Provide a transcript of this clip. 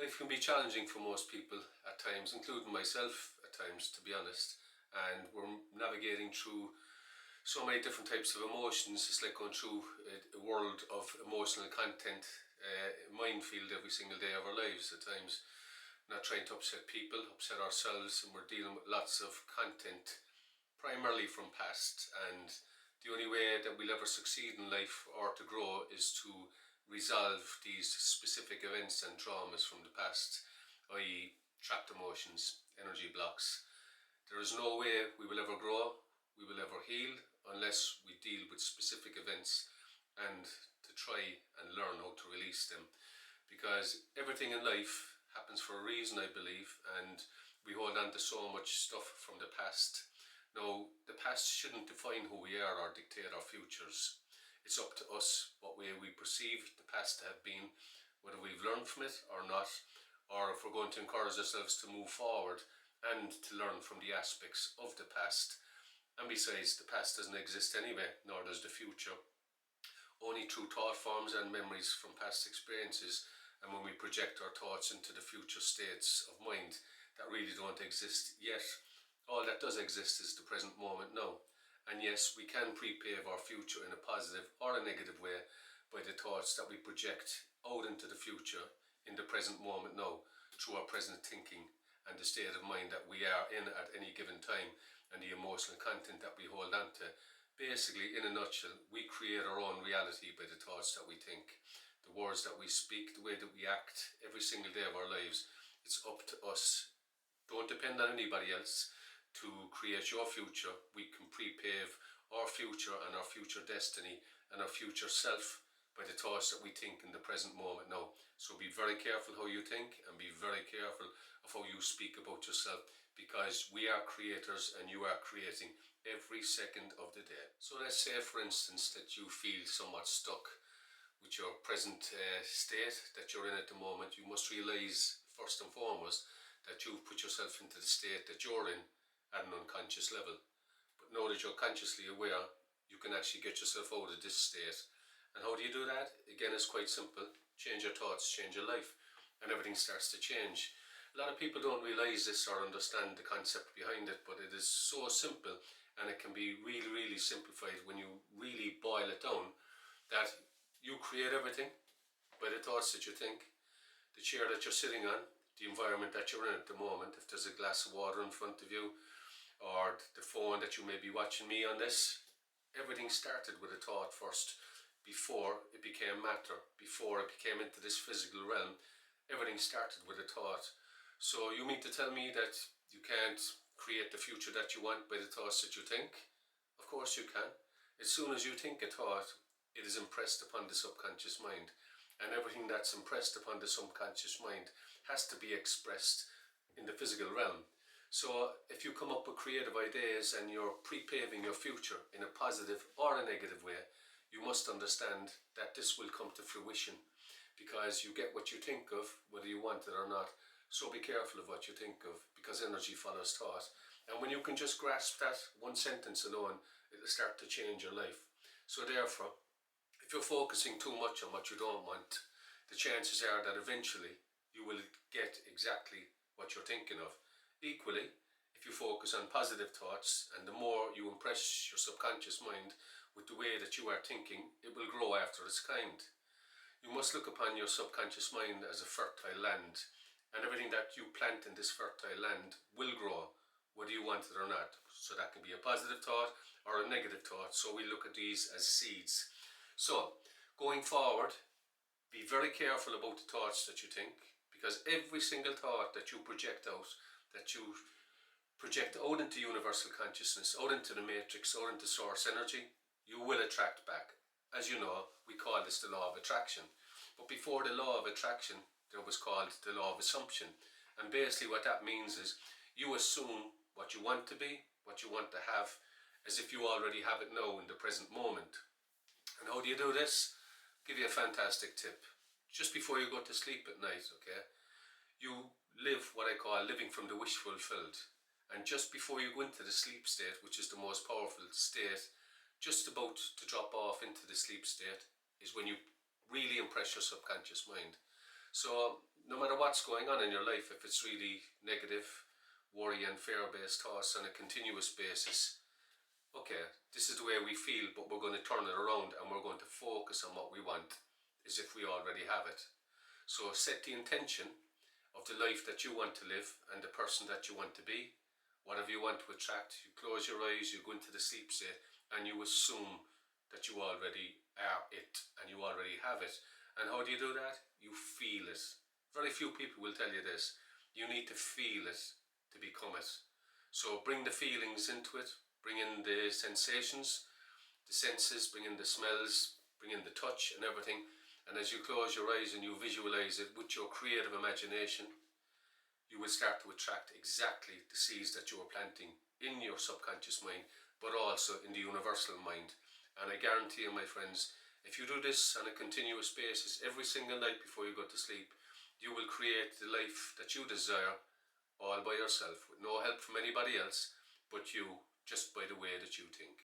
Life can be challenging for most people at times, including myself at times, to be honest. And we're navigating through so many different types of emotions. It's like going through a world of emotional content, minefield every single day of our lives at times. Not trying to upset people, upset ourselves, and we're dealing with lots of content, primarily from past. And the only way that we'll ever succeed in life or to grow is to resolve these specific events and traumas from the past, i.e. trapped emotions, energy blocks. There is no way we will ever grow, we will ever heal, unless we deal with specific events and to try and learn how to release them. Because everything in life happens for a reason, I believe, and we hold on to so much stuff from the past. Now, the past shouldn't define who we are or dictate our futures. It's up to us what way we perceive the past to have been, whether we've learned from it or not, or if we're going to encourage ourselves to move forward and to learn from the aspects of the past. And besides, the past doesn't exist anyway, nor does the future. Only through thought forms and memories from past experiences, and when we project our thoughts into the future states of mind that really don't exist yet. All that does exist is the present moment now. And yes, we can prepave our future in a positive or a negative way by the thoughts that we project out into the future in the present moment now through our present thinking and the state of mind that we are in at any given time and the emotional content that we hold on to. Basically, in a nutshell, we create our own reality by the thoughts that we think, the words that we speak, the way that we act every single day of our lives. It's up to us. Don't depend on anybody else to create your future. We can prepave our future and our future destiny and our future self by the thoughts that we think in the present moment now. So be very careful how you think and be very careful of how you speak about yourself, because we are creators and you are creating every second of the day. So let's say, for instance, that you feel somewhat stuck with your present state that you're in at the moment. You must realise first and foremost that you've put yourself into the state that you're in at an unconscious level. But now that you're consciously aware, you can actually get yourself out of this state. And how do you do that? Again, it's quite simple. Change your thoughts, change your life, and everything starts to change. A lot of people don't realise this or understand the concept behind it, but it is so simple, and it can be really, really simplified when you really boil it down, that you create everything by the thoughts that you think. The chair that you're sitting on, the environment that you're in at the moment, if there's a glass of water in front of you, or the phone that you may be watching me on this, everything started with a thought first, before it became matter, before it became into this physical realm. Everything started with a thought. So you mean to tell me that you can't create the future that you want by the thoughts that you think? Of course you can. As soon as you think a thought, it is impressed upon the subconscious mind, and everything that's impressed upon the subconscious mind has to be expressed in the physical realm. So if you come up with creative ideas and you're prepaving your future in a positive or a negative way, you must understand that this will come to fruition, because you get what you think of, whether you want it or not. So be careful of what you think of, because energy follows thought. And when you can just grasp that one sentence alone, it'll start to change your life. So therefore, if you're focusing too much on what you don't want, the chances are that eventually you will get exactly what you're thinking of. Equally, if you focus on positive thoughts, and the more you impress your subconscious mind with the way that you are thinking, it will grow after its kind. You must look upon your subconscious mind as a fertile land, and everything that you plant in this fertile land will grow, whether you want it or not. So that can be a positive thought or a negative thought. So we look at these as seeds. So going forward, be very careful about the thoughts that you think, because every single thought that you project out, into universal consciousness, out into the matrix, out into source energy, you will attract back. As you know, we call this the law of attraction. But before the law of attraction, there was called the law of assumption. And basically what that means is you assume what you want to be, what you want to have, as if you already have it now in the present moment. And how do you do this? I'll give you a fantastic tip. Just before you go to sleep at night, okay, you live what I call living from the wish fulfilled. And just before you go into the sleep state, which is the most powerful state, just about to drop off into the sleep state, is when you really impress your subconscious mind. So no matter what's going on in your life, if it's really negative, worry and fear-based thoughts on a continuous basis, okay, this is the way we feel, but we're going to turn it around and we're going to focus on what we want as if we already have it. So set the intention of the life that you want to live and the person that you want to be. Whatever you want to attract, you close your eyes, you go into the sleep state, and you assume that you already are it and you already have it. And how do you do that? You feel it. Very few people will tell you this. You need to feel it to become it. So bring the feelings into it, bring in the sensations, the senses, bring in the smells, bring in the touch and everything. And as you close your eyes and you visualize it with your creative imagination, you will start to attract exactly the seeds that you are planting in your subconscious mind, but also in the universal mind. And I guarantee you, my friends, if you do this on a continuous basis every single night before you go to sleep, you will create the life that you desire all by yourself with no help from anybody else but you, just by the way that you think.